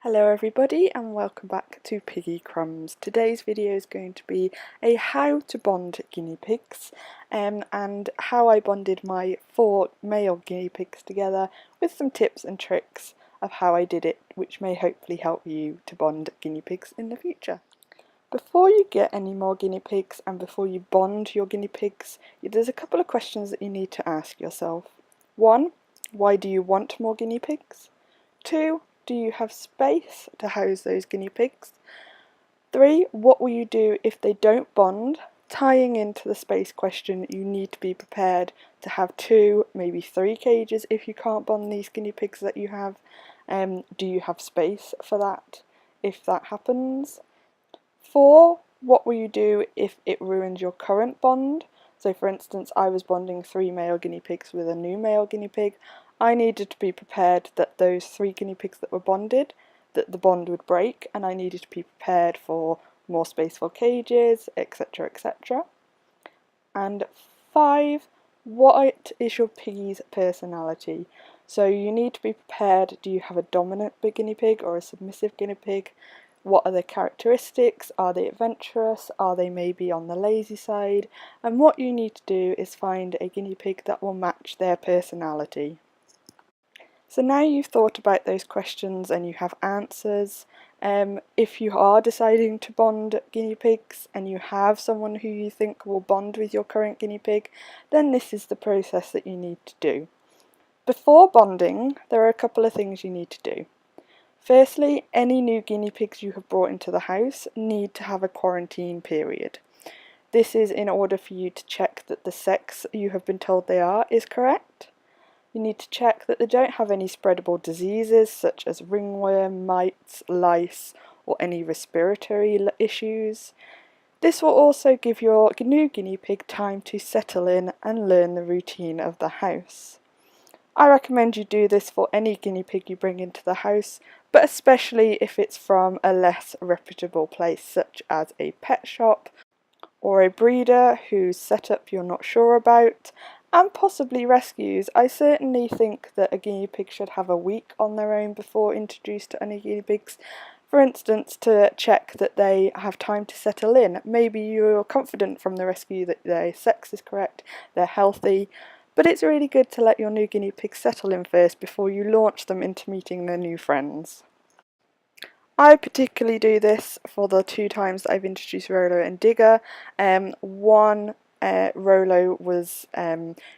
Hello everybody and welcome back to Piggy Crumbs. Today's video is going to be a how to bond guinea pigs and how I bonded my 4 male guinea pigs together with some tips and tricks of how I did it, which may hopefully help you to bond guinea pigs in the future. Before you get any more guinea pigs and before you bond your guinea pigs, there's a couple of questions that you need to ask yourself. 1. Why do you want more guinea pigs? 2. Do you have space to house those guinea pigs? 3. What will you do if they don't bond? Tying into the space question, you need to be prepared to have 2, maybe 3 cages if you can't bond these guinea pigs that you have. Do you have space for that if that happens? 4. What will you do if it ruins your current bond? So for instance, I was bonding 3 male guinea pigs with a new male guinea pig. I needed to be prepared that those 3 guinea pigs that were bonded, that the bond would break, and I needed to be prepared for more space for cages, etc, etc. And 5, what is your piggy's personality? So you need to be prepared, do you have a dominant guinea pig or a submissive guinea pig? What are their characteristics? Are they adventurous? Are they maybe on the lazy side? And what you need to do is find a guinea pig that will match their personality. So now you've thought about those questions and you have answers. If you are deciding to bond guinea pigs and you have someone who you think will bond with your current guinea pig, then this is the process that you need to do. Before bonding, there are a couple of things you need to do. Firstly, any new guinea pigs you have brought into the house need to have a quarantine period. This is in order for you to check that the sex you have been told they are is correct. You need to check that they don't have any spreadable diseases such as ringworm, mites, lice, or any respiratory issues. This will also give your new guinea pig time to settle in and learn the routine of the house. I recommend you do this for any guinea pig you bring into the house, but especially if it's from a less reputable place such as a pet shop or a breeder whose setup you're not sure about, and possibly rescues. I certainly think that a guinea pig should have a week on their own before introduced to any guinea pigs. For instance, to check that they have time to settle in. Maybe you're confident from the rescue that their sex is correct, they're healthy, but it's really good to let your new guinea pigs settle in first before you launch them into meeting their new friends. I particularly do this for the 2 times that I've introduced Rolo and Digger. One Rolo was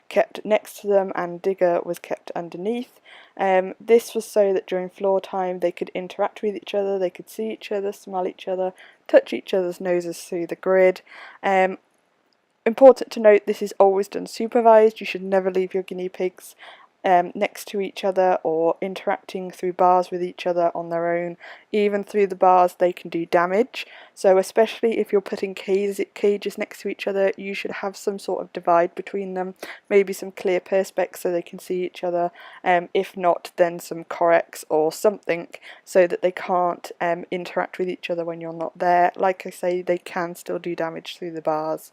kept next to them and Digger was kept underneath. This was so that during floor time they could interact with each other, they could see each other, smell each other, touch each other's noses through the grid. Important to note, this is always done supervised. You should never leave your guinea pigs next to each other or interacting through bars with each other on their own. Even through the bars they can do damage, so especially if you're putting cages next to each other, you should have some sort of divide between them, maybe some clear perspex so they can see each other, if not then some Corex or something so that they can't interact with each other when you're not there. Like I say, they can still do damage through the bars.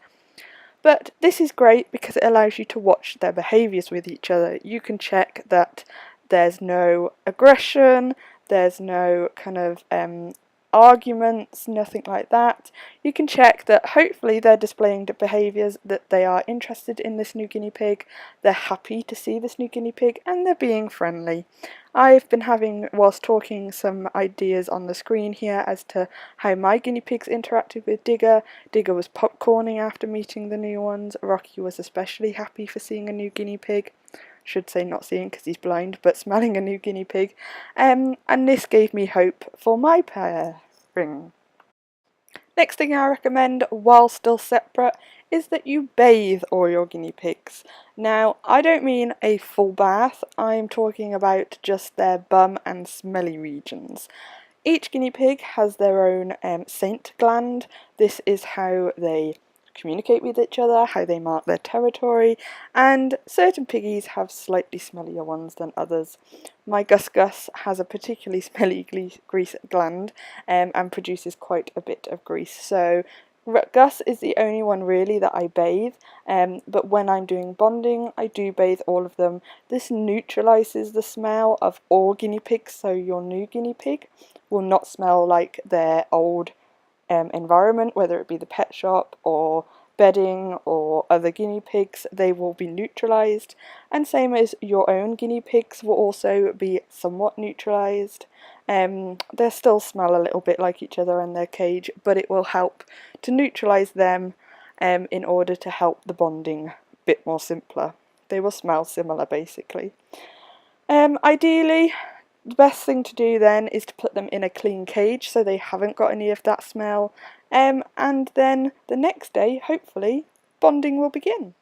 But this is great because it allows you to watch their behaviours with each other. You can check that there's no aggression, there's no kind of arguments, nothing like that. You can check that hopefully they're displaying the behaviours that they are interested in this new guinea pig, they're happy to see this new guinea pig, and they're being friendly. I've been having, whilst talking, some ideas on the screen here as to how my guinea pigs interacted with Digger. Digger was popcorning after meeting the new ones. Rocky was especially happy for seeing a new guinea pig. Should say not seeing because he's blind, but smelling a new guinea pig. And this gave me hope for my pairing. Next thing I recommend, while still separate, is that you bathe all your guinea pigs. Now, I don't mean a full bath, I'm talking about just their bum and smelly regions. Each guinea pig has their own scent gland. This is how they communicate with each other, how they mark their territory, and certain piggies have slightly smellier ones than others. My Gus Gus has a particularly smelly grease gland and produces quite a bit of grease, so Gus is the only one really that I bathe, but when I'm doing bonding I do bathe all of them. This neutralises the smell of all guinea pigs, so your new guinea pig will not smell like their old environment, whether it be the pet shop or bedding or other guinea pigs. They will be neutralised, and same as your own guinea pigs will also be somewhat neutralised. They'll still smell a little bit like each other in their cage, but it will help to neutralise them in order to help the bonding a bit more simpler. They will smell similar basically. Ideally, the best thing to do then is to put them in a clean cage so they haven't got any of that smell, and then the next day, hopefully, bonding will begin.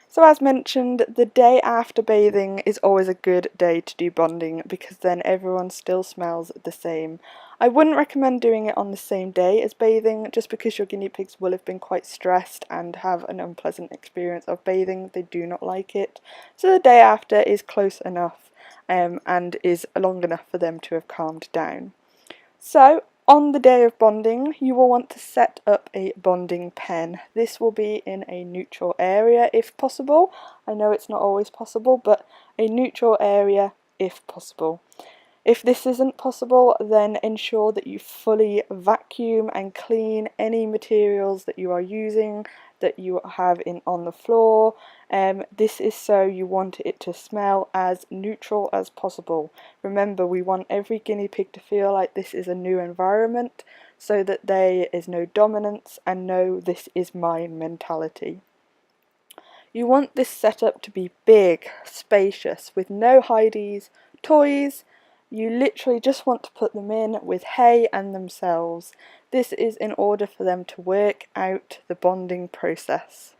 So as mentioned, the day after bathing is always a good day to do bonding because then everyone still smells the same. I wouldn't recommend doing it on the same day as bathing just because your guinea pigs will have been quite stressed and have an unpleasant experience of bathing. They do not like it. So the day after is close enough and is long enough for them to have calmed down. So on the day of bonding, you will want to set up a bonding pen. This will be in a neutral area if possible. I know it's not always possible, but a neutral area if possible. If this isn't possible, then ensure that you fully vacuum and clean any materials that you are using, that you have on the floor. This is so you want it to smell as neutral as possible. Remember, we want every guinea pig to feel like this is a new environment so that there is no dominance and no "this is mine" mentality. You want this setup to be big, spacious, with no hideys, toys. You literally just want to put them in with hay and themselves. This is in order for them to work out the bonding process.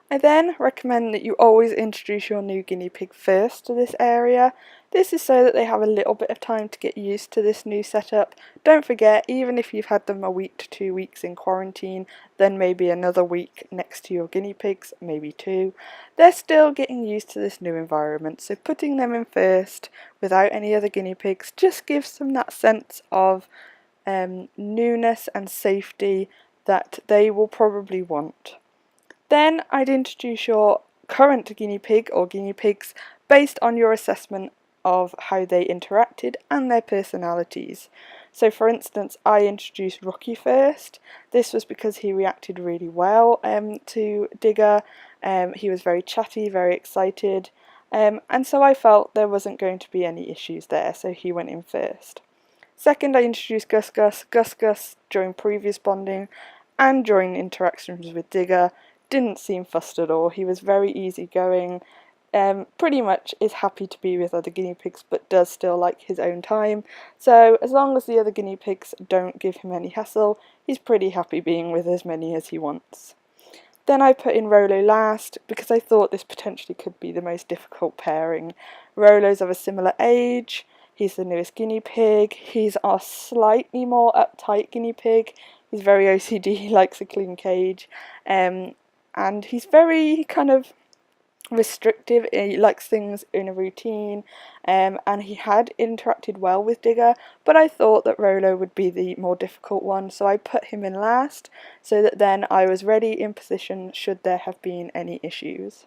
I then recommend that you always introduce your new guinea pig first to this area. This is so that they have a little bit of time to get used to this new setup. Don't forget, even if you've had them a week to 2 weeks in quarantine, then maybe another week next to your guinea pigs, maybe 2, they're still getting used to this new environment. So putting them in first without any other guinea pigs just gives them that sense of newness and safety that they will probably want. Then I'd introduce your current guinea pig or guinea pigs based on your assessment of how they interacted and their personalities. So for instance, I introduced Rocky first. This was because he reacted really well to Digger. He was very chatty, very excited, and so I felt there wasn't going to be any issues there, so he went in first. Second, I introduced Gus Gus. Gus Gus, during previous bonding and during interactions with Digger, didn't seem fussed at all. He was very easygoing, pretty much is happy to be with other guinea pigs but does still like his own time. So as long as the other guinea pigs don't give him any hassle, he's pretty happy being with as many as he wants. Then I put in Rolo last because I thought this potentially could be the most difficult pairing. Rolo's of a similar age, he's the newest guinea pig, he's a slightly more uptight guinea pig, he's very OCD, he likes a clean cage, and he's very kind of restrictive. He likes things in a routine, and he had interacted well with Digger, but I thought that Rolo would be the more difficult one, so I put him in last so that then I was ready in position should there have been any issues.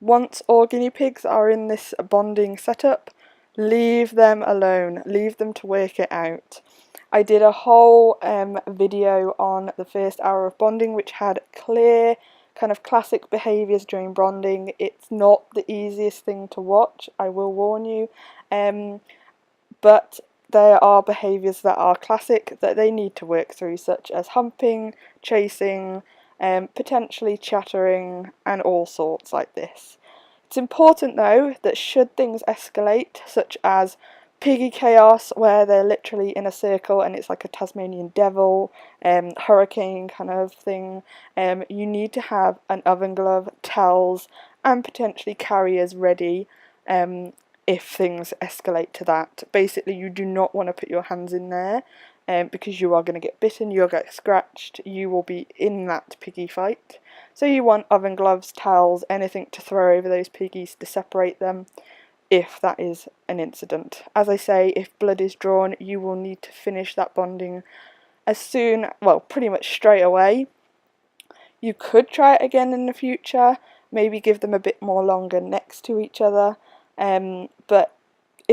Once all guinea pigs are in this bonding setup, leave them alone, leave them to work it out. I did a whole video on the first hour of bonding which had clear kind of classic behaviours during bonding. It's not the easiest thing to watch, I will warn you, but there are behaviours that are classic that they need to work through, such as humping, chasing, potentially chattering, and all sorts like this. It's important though that should things escalate, such as piggy chaos where they're literally in a circle and it's like a Tasmanian devil, hurricane kind of thing, you need to have an oven glove, towels and potentially carriers ready if things escalate to that. Basically you do not want to put your hands in there because you are going to get bitten, you'll get scratched, you will be in that piggy fight. So you want oven gloves, towels, anything to throw over those piggies to separate them if that is an incident. As I say, if blood is drawn, you will need to finish that bonding as soon, well, pretty much straight away. You could try it again in the future, maybe give them a bit more longer next to each other, but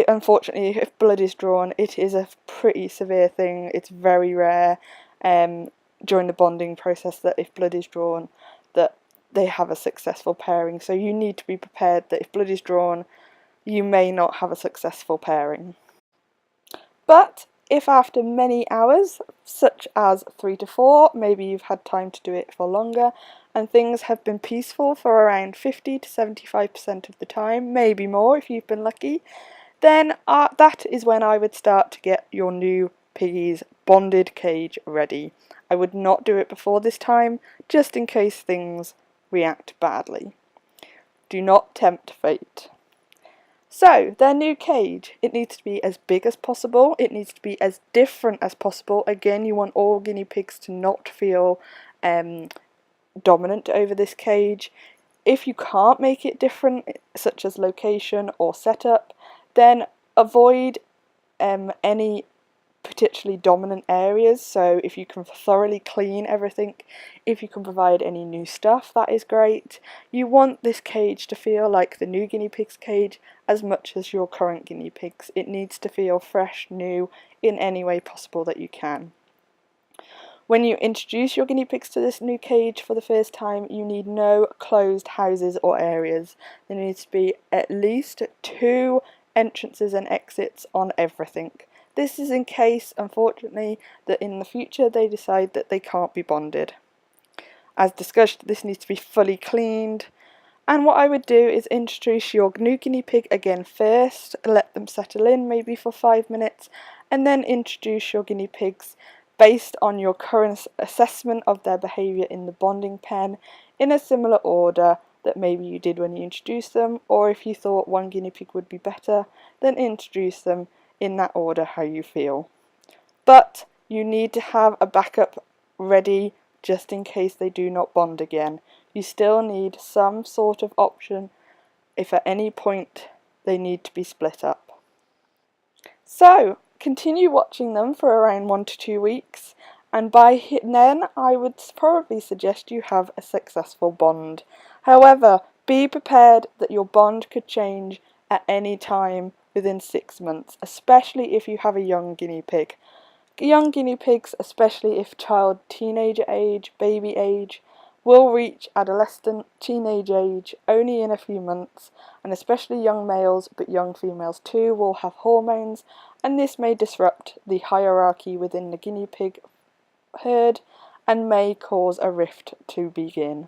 unfortunately, if blood is drawn, it is a pretty severe thing. It's very rare during the bonding process that if blood is drawn, that they have a successful pairing. So you need to be prepared that if blood is drawn, you may not have a successful pairing. But if after many hours, such as 3 to 4, maybe you've had time to do it for longer, and things have been peaceful for around 50 to 75% of the time, maybe more if you've been lucky, then that is when I would start to get your new piggy's bonded cage ready. I would not do it before this time, just in case things react badly. Do not tempt fate. So, their new cage, it needs to be as big as possible, it needs to be as different as possible. Again, you want all guinea pigs to not feel dominant over this cage. If you can't make it different, such as location or setup, then avoid any particularly dominant areas. So if you can thoroughly clean everything, if you can provide any new stuff, that is great. You want this cage to feel like the new guinea pig's cage as much as your current guinea pigs. It needs to feel fresh, new, in any way possible that you can. When you introduce your guinea pigs to this new cage for the first time, you need no closed houses or areas. There needs to be at least 2 entrances and exits on everything. This is in case, unfortunately, that in the future they decide that they can't be bonded. As discussed, this needs to be fully cleaned. And what I would do is introduce your new guinea pig again first, let them settle in maybe for 5 minutes, and then introduce your guinea pigs based on your current assessment of their behaviour in the bonding pen in a similar order that maybe you did when you introduced them, or if you thought one guinea pig would be better, then introduce them in that order how you feel. But you need to have a backup ready just in case they do not bond again. You still need some sort of option if at any point they need to be split up. So continue watching them for around 1 to 2 weeks, and by then I would probably suggest you have a successful bond. However, be prepared that your bond could change at any time within 6 months, especially if you have a young guinea pig. Young guinea pigs, especially if child teenager age, baby age, will reach adolescent teenage age only in a few months, and especially young males, but young females too, will have hormones, and this may disrupt the hierarchy within the guinea pig herd and may cause a rift to begin.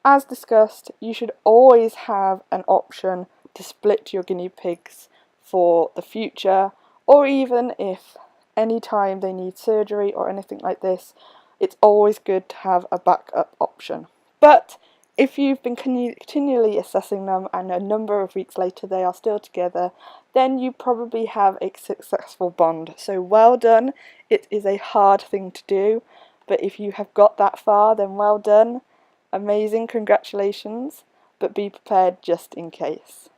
As discussed, you should always have an option to split your guinea pigs for the future, or even if any time they need surgery or anything like this, it's always good to have a backup option. But if you've been continually assessing them and a number of weeks later they are still together, then you probably have a successful bond. So well done. It is a hard thing to do, but if you have got that far, then well done. Amazing, congratulations, but be prepared just in case.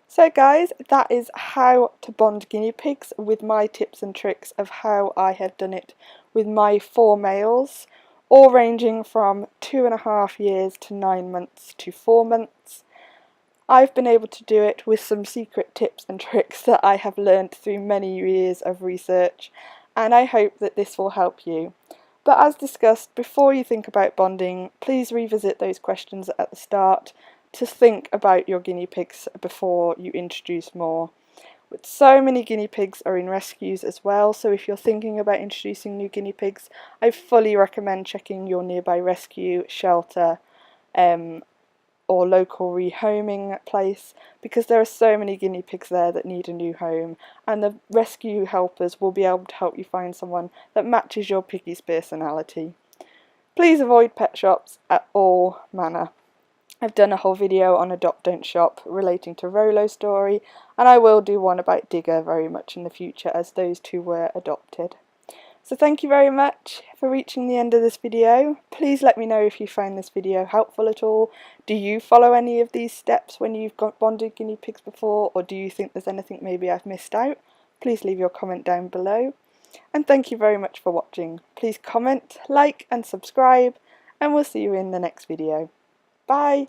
So guys, that is how to bond guinea pigs with my tips and tricks of how I have done it with my 4 males, all ranging from 2.5 years to 9 months to 4 months. I've been able to do it with some secret tips and tricks that I have learned through many years of research, and I hope that this will help you. But as discussed, before you think about bonding, please revisit those questions at the start to think about your guinea pigs before you introduce more. With so many guinea pigs are in rescues as well, so if you're thinking about introducing new guinea pigs, I fully recommend checking your nearby rescue, shelter, or local rehoming place, because there are so many guinea pigs there that need a new home, and the rescue helpers will be able to help you find someone that matches your piggy's personality. Please avoid pet shops at all manner. I've done a whole video on Adopt Don't Shop relating to Rolo's story, and I will do one about Digger very much in the future, as those 2 were adopted. So thank you very much for reaching the end of this video. Please let me know if you find this video helpful at all. Do you follow any of these steps when you've got bonded guinea pigs before, or do you think there's anything maybe I've missed out? Please leave your comment down below. and thank you very much for watching. Please comment, like and subscribe, and we'll see you in the next video. Bye!